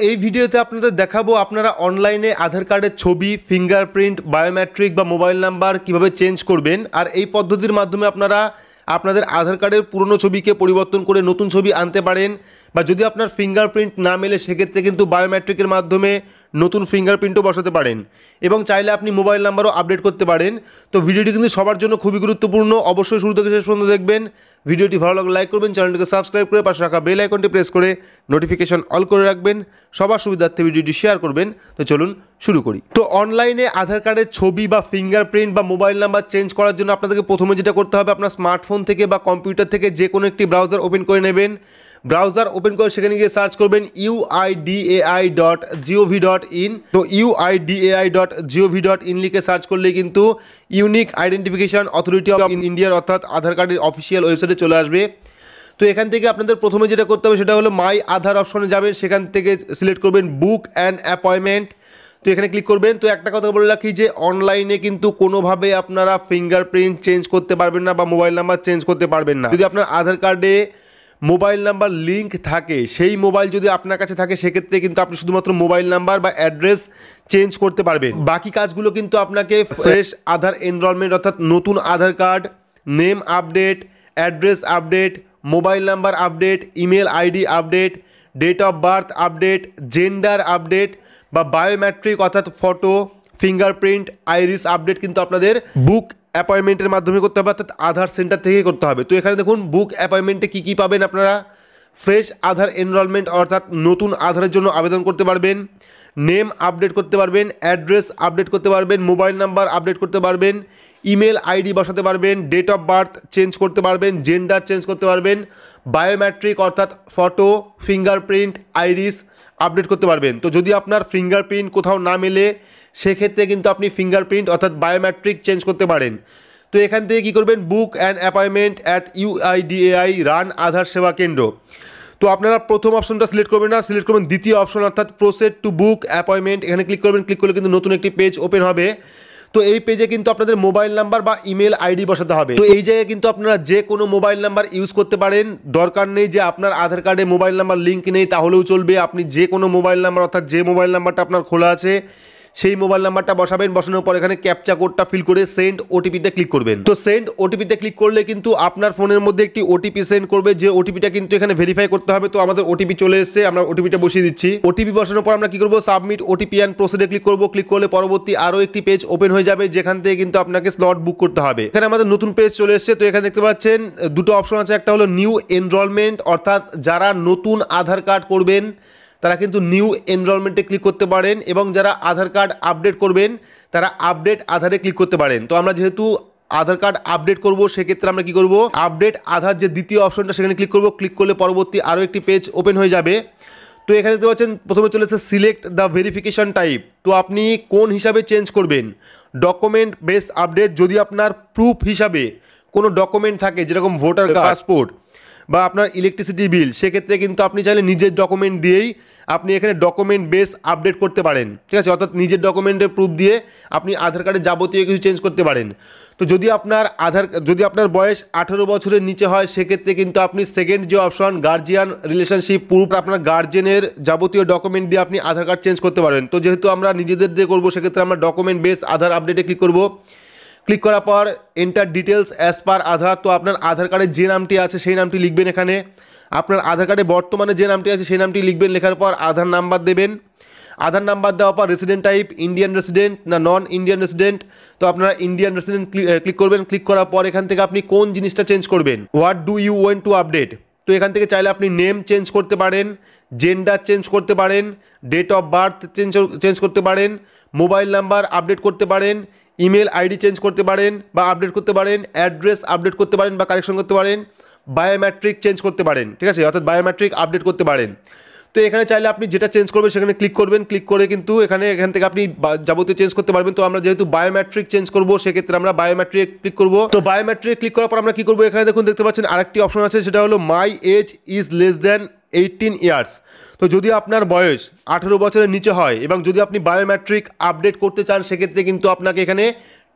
এই ভিডিওতে আপনাদের দেখাবো আপনারা অনলাইনে আধার কার্ডের ছবি, ফিঙ্গারপ্রিন্ট, বায়োমেট্রিক বা মোবাইল নাম্বার কিভাবে চেঞ্জ করবেন। আর এই পদ্ধতির মাধ্যমে আপনারা আপনাদের আধার কার্ডের পুরনো ছবিকে পরিবর্তন করে নতুন ছবি আনতে পারেন, বা যদি আপনার ফিঙ্গারপ্রিন্ট না মেলে সেক্ষেত্রে কিন্তু বায়োমেট্রিকের মাধ্যমে নতুন ফিঙ্গারপ্রিন্টও বসাতে পারেন, এবং চাইলে আপনি মোবাইল নাম্বারও আপডেট করতে পারেন। তো ভিডিওটি কিন্তু সবার জন্য খুবই গুরুত্বপূর্ণ, অবশ্যই শুরু থেকে শেষ পর্যন্ত দেখবেন। ভিডিওটি ভালো লাগলে লাইক করবেন, চ্যানেলটিকে সাবস্ক্রাইব করে পাশে রাখা বেল আইকনটি প্রেস করে নোটিফিকেশন অল করে রাখবেন, সবার সুবিধার্থে ভিডিওটি শেয়ার করবেন। তো চলুন শুরু করি। তো অনলাইনে আধার কার্ডের ছবি বা ফিঙ্গারপ্রিন্ট বা মোবাইল নাম্বার চেঞ্জ করার জন্য আপনাদেরকে প্রথমে যেটা করতে হবে, আপনার স্মার্টফোন থেকে বা কম্পিউটার থেকে যে কোনো একটি ব্রাউজার ওপেন করে নেবেন। ব্রাউজার ওপেন করে সেখানে গিয়ে সার্চ করবেন uidai.gov.in। তো uidai.gov.in লিখে সার্চ করলে কিন্তু ইউনিক আইডেন্টিফিকেশন অথরিটি অফ ইন্ডিয়ার অর্থাৎ আধার কার্ডের অফিসিয়াল ওয়েবসাইটে চলে আসবে। তো এখান থেকে আপনাদের প্রথমে যেটা করতে হবে সেটা হলো মাই আধার অপশনে যাবেন, সেখান থেকে সিলেক্ট করবেন বুক অ্যান্ড অ্যাপয়েন্টমেন্ট। তো এখানে ক্লিক করবেন। তো একটা কথা বলে রাখি যে অনলাইনে কিন্তু কোনোভাবে আপনারা ফিঙ্গারপ্রিন্ট চেঞ্জ করতে পারবেন না বা মোবাইল নাম্বার চেঞ্জ করতে পারবেন না। যদি আপনার আধার কার্ডে মোবাইল নাম্বার লিঙ্ক থাকে, সেই মোবাইল যদি আপনার কাছে থাকে, সেক্ষেত্রে কিন্তু আপনি শুধুমাত্র মোবাইল নাম্বার বা অ্যাড্রেস চেঞ্জ করতে পারবেন। বাকি কাজগুলো কিন্তু আপনাকে ফ্রেশ আধার এনরোলমেন্ট অর্থাৎ নতুন Aadhaar card, name update, address update, mobile number update, email ID update, date of birth update, gender update বা বায়োমেট্রিক অর্থাৎ ফটো, ফিঙ্গারপ্রিন্ট, আইরিস আপডেট কিন্তু আপনাদের বুক অ্যাপয়েন্টমেন্টের মাধ্যমে করতে হবে, অর্থাৎ আধার সেন্টার থেকে করতে হবে। তো এখানে দেখুন বুক অ্যাপয়েন্টমেন্টে কী কী পাবেন আপনারা। ফ্রেশ আধার এনরোলমেন্ট অর্থাৎ নতুন আধারের জন্য আবেদন করতে পারবেন, নেম আপডেট করতে পারবেন, অ্যাড্রেস আপডেট করতে পারবেন, মোবাইল নাম্বার আপডেট করতে পারবেন, ইমেল আইডি বসাতে পারবেন, ডেট অফ বার্থ চেঞ্জ করতে পারবেন, জেন্ডার চেঞ্জ করতে পারবেন, বায়োমেট্রিক অর্থাৎ ফটো, ফিঙ্গারপ্রিন্ট, আইরিস আপডেট করতে পারবেন। তো যদি আপনার ফিঙ্গারপ্রিন্ট কোথাও না মেলে সেক্ষেত্রে কিন্তু আপনি ফিঙ্গারপ্রিন্ট অর্থাৎ বায়োমেট্রিক চেঞ্জ করতে পারেন। তো এখান থেকে কী করবেন, book and appointment at UIDAI run Aadhaar Seva Kendra. তো আপনারা প্রথম অপশনটা সিলেক্ট করবেন না, সিলেক্ট করবেন দ্বিতীয় অপশন অর্থাৎ প্রসেড টু বুক অ্যাপয়েন্টমেন্ট। এখানে ক্লিক করবেন, ক্লিক করলে কিন্তু নতুন একটি পেজ ওপেন হবে। তো এই পেজে কিন্তু আপনাদের মোবাইল নাম্বার বা ইমেল আইডি বসাতে হবে। তো এই জায়গায় কিন্তু আপনারা যে কোনো মোবাইল নাম্বার ইউজ করতে পারেন, দরকার নেই যে আপনার আধার কার্ডে মোবাইল নাম্বার লিঙ্ক নেই তাহলেও চলবে। আপনি যে কোনো মোবাইল নাম্বার অর্থাৎ যে মোবাইল নাম্বারটা আপনার খোলা আছে সেই মোবাইল নাম্বারটা বসাবেন। বসানোর পর এখানে ক্যাপচা কোডটা ফিল করে সেন্ড ওটিপিতে ক্লিক করবেন। তো সেন্ড ওটিপিতে ক্লিক করলে কিন্তু আপনার ফোনের মধ্যে একটি ওটিপি সেন্ড করবে, যে ওটিপিটা কিন্তু এখানে ভেরিফাই করতে হবে। তো আমাদের ওটিপি চলে এসেছে, আমরা ওটিপিটা বসিয়ে দিচ্ছি। ওটিপি বসানোর পর আমরা কি করব, সাবমিট ওটিপি অ্যান্ড প্রসিডে ক্লিক করব। ক্লিক করলে পরবর্তী আরও একটি পেজ ওপেন হয়ে যাবে, যেখান থেকে কিন্তু আপনাকে স্লট বুক করতে হবে। এখানে আমাদের নতুন পেজ চলে এসেছে। তো এখানে দেখতে পাচ্ছেন দুটো অপশন আছে, একটা হলো নিউ এনরোলমেন্ট অর্থাৎ যারা নতুন আধার কার্ড করবেন তারা কিন্তু নিউ এনরোলমেন্টে ক্লিক করতে পারেন, এবং যারা আধার কার্ড আপডেট করবেন তারা আপডেট আধারে ক্লিক করতে পারেন। তো আমরা যেহেতু আধার কার্ড আপডেট করব সেক্ষেত্রে আমরা কি করব, আপডেট আধার যে দ্বিতীয় অপশনটা সেখানে ক্লিক করব। ক্লিক করলে পরবর্তী আরও একটি পেজ ওপেন হয়ে যাবে। তো এখানে দেখতে পাচ্ছেন প্রথমে চলেছে সিলেক্ট দ্য ভেরিফিকেশন টাইপ। তো আপনি কোন হিসাবে চেঞ্জ করবেন, ডকুমেন্ট বেস আপডেট। যদি আপনার প্রুফ হিসাবে কোনো ডকুমেন্ট থাকে যেরকম ভোটার কার্ড, পাসপোর্ট বা আপনার ইলেকট্রিসিটি বিল, সেক্ষেত্রে কিন্তু আপনি চাইলে নিজের ডকুমেন্ট দিয়েই আপনি এখানে ডকুমেন্ট বেস আপডেট করতে পারেন, ঠিক আছে। অর্থাৎ নিজের ডকুমেন্টের প্রুফ দিয়ে আপনি আধার কার্ডে যাবতীয় কিছু চেঞ্জ করতে পারেন। তো যদি আপনার বয়স 18 বছরের নিচে হয় সেক্ষেত্রে কিন্তু আপনি সেকেন্ড যে অপশন গার্জিয়ান রিলেশনশিপ প্রুফ, আপনার গার্জেনের যাবতীয় ডকুমেন্ট দিয়ে আপনি আধার কার্ড চেঞ্জ করতে পারেন। তো যেহেতু আমরা নিজেদের দিয়ে করবো সেক্ষেত্রে আমরা ডকুমেন্ট বেস আধার আপডেটে ক্লিক করব। ক্লিক করার পর এন্টার ডিটেলস অ্যাজ পার আধার। তো আপনার আধার কার্ডে যে নামটি আছে সেই নামটি লিখবেন। এখানে আপনার আধার কার্ডে বর্তমানে যে নামটি আছে সেই নামটি লিখবেন। লেখার পর আধার নাম্বার দেবেন। আধার নাম্বার দেওয়ার পর রেসিডেন্ট টাইপ ইন্ডিয়ান রেসিডেন্ট না নন ইন্ডিয়ান রেসিডেন্ট। তো আপনারা ইন্ডিয়ান রেসিডেন্ট ক্লিক করবেন। ক্লিক করার পর এখান থেকে আপনি কোন জিনিসটা চেঞ্জ করবেন, what do you want to update. তো এখান থেকে চাইলে আপনি নেম চেঞ্জ করতে পারেন, জেন্ডার চেঞ্জ করতে পারেন, ডেট অফ বার্থ চেঞ্জ করতে পারেন, মোবাইল নাম্বার আপডেট করতে পারেন, ইমেল আইডি চেঞ্জ করতে পারেন বা আপডেট করতে পারেন, অ্যাড্রেস আপডেট করতে পারেন বা কারেকশন করতে পারেন, বায়োমেট্রিক চেঞ্জ করতে পারেন, ঠিক আছে, অর্থাৎ বায়োমেট্রিক আপডেট করতে পারেন। তো এখানে চাইলে আপনি যেটা চেঞ্জ করবেন সেখানে ক্লিক করবেন। ক্লিক করে কিন্তু এখান থেকে আপনি যাবতীয় চেঞ্জ করতে পারবেন। তো আমরা যেহেতু বায়োমেট্রিক চেঞ্জ করবো সেক্ষেত্রে আমরা বায়োমেট্রিক ক্লিক করবো। তো বায়োমেট্রিক ক্লিক করার পর আমরা কি করবো, এখানে দেখতে পাচ্ছেন আরেকটি অপশন আছে, সেটা হলো my age is less than 18 years. তো যদি আপনার বয়স 18 বছরের নিচে হয় এবং যদি আপনি বায়োমেট্রিক আপডেট করতে চান সেক্ষেত্রে কিন্তু আপনাকে এখানে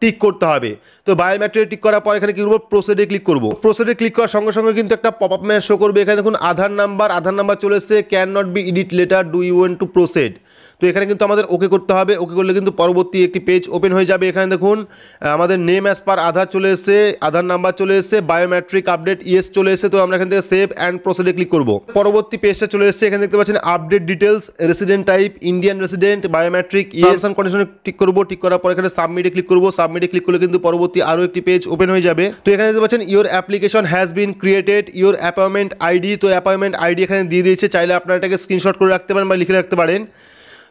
টিক করতে হবে। তো বায়োমেট্রিক টিক করার পর এখানে কি করবো, প্রসিডে ক্লিক করব। প্রসিডে ক্লিক করার সঙ্গে সঙ্গে কিন্তু একটা পপ আপ মেসেজ শো করবে। এখানে দেখুন আধার নাম্বার চলে এসেছে, can not be edit later, do you want to proceed. তো এখানে কিন্তু আমাদের ওকে করতে হবে। ওকে করলে কিন্তু পরবর্তী একটি পেজ ওপেন হয়ে যাবে। এখানে দেখুন আমাদের নেম অ্যাজ পার আধার চলে এসেছে, আধার নাম্বার চলে এসেছে, বায়োমেট্রিক আপডেট ইয়েস চলে এসেছে। তো আমরা এখান থেকে সেভ অ্যান্ড প্রসিডে ক্লিক করব। পরবর্তী পেজটা চলে এসেছে। এখানে দেখতে পাচ্ছেন update details, resident type Indian resident, biometric yes and কন্ডিশনে টিক করব। টিক করার পর এখানে সাবমিটে ক্লিক করব। সাবমিটে ক্লিক করলে কিন্তু পরবর্তী আরও একটি পেজ ওপেন হয়ে যাবে। তো এখানে দেখতে পাচ্ছেন your application has been created, your appointment ID. তো অ্যাপয়েন্টমেন্ট আইডি এখানে দিয়ে দিয়েছে, চাইলে আপনারা এটাকে স্ক্রিনশট করে রাখতে পারেন বা লিখে রাখতে পারেন।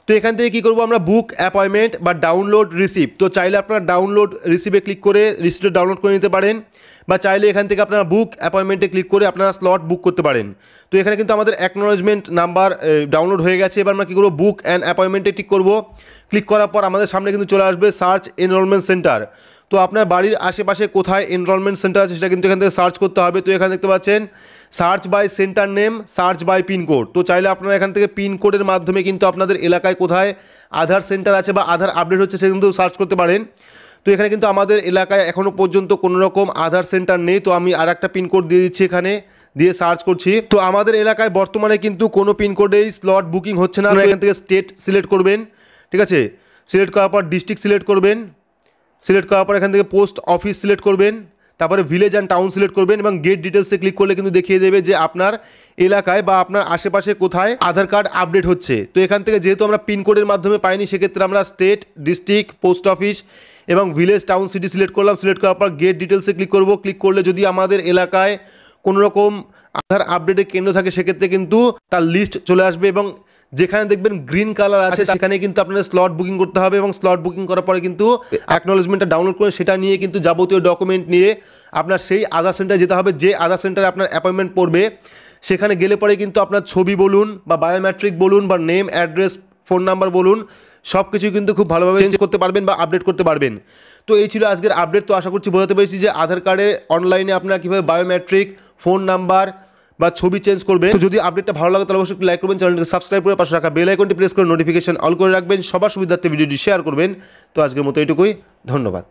তো এখান থেকে কী করবো আমরা, বুক অ্যাপয়েন্টমেন্ট বা ডাউনলোড রিসিপ্ট। তো চাইলে আপনারা ডাউনলোড রিসিপ্টে ক্লিক করে রিসিপ্টে ডাউনলোড করে নিতে পারেন, বা চাইলে এখান থেকে আপনারা বুক অ্যাপয়েন্টমেন্টে ক্লিক করে আপনারা স্লট বুক করতে পারেন। তো এখানে কিন্তু আমাদের অ্যাকনোলেজমেন্ট নাম্বার ডাউনলোড হয়ে গেছে। এবার আমরা কী করবো, বুক অ্যান্ড অ্যাপয়েন্টমেন্টে ক্লিক করবো। ক্লিক করার পর আমাদের সামনে কিন্তু চলে আসবে সার্চ এনরোলমেন্ট সেন্টার। তো আপনার বাড়ির আশেপাশে কোথায় এনরোলমেন্ট সেন্টার আছে সেটা কিন্তু এখান থেকে সার্চ করতে হবে। তো এখানে দেখতে পাচ্ছেন search by centre name, search by pincode. তো চাইলে আপনারা এখান থেকে পিনকোডের মাধ্যমে কিন্তু আপনাদের এলাকায় কোথায় আধার সেন্টার আছে বা আধার আপডেট হচ্ছে সে কিন্তু সার্চ করতে পারেন। তো এখানে কিন্তু আমাদের এলাকায় এখনও পর্যন্ত কোনো রকম আধার সেন্টার নেই। তো আমি আর একটা পিনকোড দিয়ে দিচ্ছি, এখানে দিয়ে সার্চ করছি। তো আমাদের এলাকায় বর্তমানে কিন্তু কোনো পিনকোডেই স্লট বুকিং হচ্ছে না। এখান থেকে স্টেট সিলেক্ট করবেন, ঠিক আছে। সিলেক্ট করার পর ডিস্ট্রিক্ট সিলেক্ট করবেন। সিলেক্ট করার পর এখান থেকে পোস্ট অফিস সিলেক্ট করবেন, তারপরে ভিলেজ অ্যান্ড টাউন সিলেক্ট করবেন এবং গেট ডিটেলসে ক্লিক করলে কিন্তু দেখিয়ে দেবে যে আপনার এলাকায় বা আপনার আশেপাশে কোথায় আধার কার্ড আপডেট হচ্ছে। তো এখান থেকে যেহেতু আমরা পিনকোডের মাধ্যমে পাইনি, সেক্ষেত্রে আমরা স্টেট, ডিস্ট্রিক্ট, পোস্ট অফিস এবং ভিলেজ, টাউন, সিটি সিলেক্ট করলাম। সিলেক্ট করার পর গেট ডিটেলসে ক্লিক করব। ক্লিক করলে যদি আমাদের এলাকায় কোনো রকম আধার আপডেটের কেন্দ্র থাকে সেক্ষেত্রে কিন্তু তার লিস্ট চলে আসবে এবং যেখানে দেখবেন গ্রিন কালার আছে সেখানে কিন্তু আপনাদের স্লট বুকিং করতে হবে এবং স্লট বুকিং করার পরে কিন্তু অ্যাকনোলেজমেন্টটা ডাউনলোড করে সেটা নিয়ে কিন্তু যাবতীয় ডকুমেন্ট নিয়ে আপনার সেই আধার সেন্টারে যেতে হবে। যে আধার সেন্টারে আপনার অ্যাপয়েন্টমেন্ট পড়বে সেখানে গেলে পরে কিন্তু আপনার ছবি বলুন বা বায়োমেট্রিক বলুন বা নেম, অ্যাড্রেস, ফোন নাম্বার বলুন, সব কিছু কিন্তু খুব ভালোভাবে চেঞ্জ করতে পারবেন বা আপডেট করতে পারবেন। তো এই ছিল আজকের আপডেট। তো আশা করছি বোঝাতে পেরেছি যে আধার কার্ডে অনলাইনে আপনারা কীভাবে বায়োমেট্রিক, ফোন নাম্বার বা ছবি চেঞ্জ করবেন। যদি আপডেটটা ভালো লাগে তাহলে অবশ্যই লাইক করবেন, চ্যানেলটিকে সাবস্ক্রাইব করে পাশে রাখা বেল আইকনটি প্রেস করে নোটিফিকেশন অল করে রাখবেন, সবার সুবিধার্থে ভিডিওটি শেয়ার করবেন। তো আজকের মতো এইটুকুই, ধন্যবাদ।